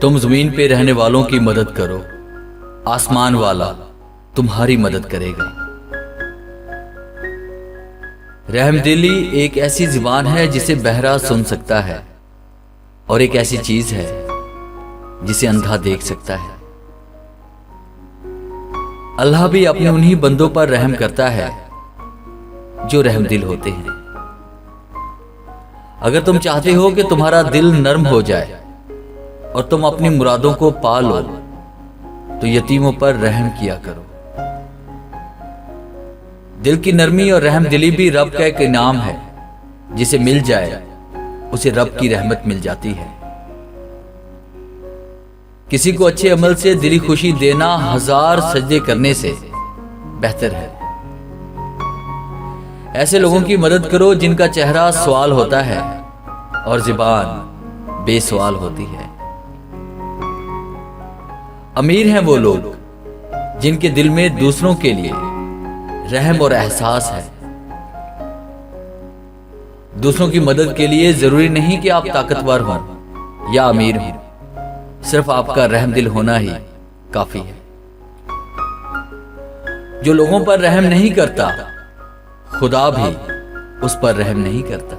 तुम जमीन पे रहने वालों की मदद करो, आसमान वाला तुम्हारी मदद करेगा। रहमदिली एक ऐसी जुबान है जिसे बहरा सुन सकता है, और एक ऐसी चीज है जिसे अंधा देख सकता है। अल्लाह भी अपने उन्हीं बंदों पर रहम करता है जो रहमदिल होते हैं। अगर तुम चाहते हो कि तुम्हारा दिल नर्म हो जाए और तुम अपनी मुरादों को पा लो, तो यतीमों पर रहम किया करो। दिल की नरमी और रहमदिली भी रब का एक इनाम है। जिसे मिल जाए उसे रब की रहमत मिल जाती है। किसी को अच्छे अमल से दिली खुशी देना 1000 सजदे करने से बेहतर है। ऐसे लोगों की मदद करो जिनका चेहरा सवाल होता है और जुबान बेसवाल होती है। अमीर हैं वो लोग जिनके दिल में दूसरों के लिए रहम और एहसास है। दूसरों की मदद के लिए जरूरी नहीं कि आप ताकतवर हों या अमीर हों, सिर्फ आपका रहमदिल होना ही काफी है। जो लोगों पर रहम नहीं करता, खुदा भी उस पर रहम नहीं करता।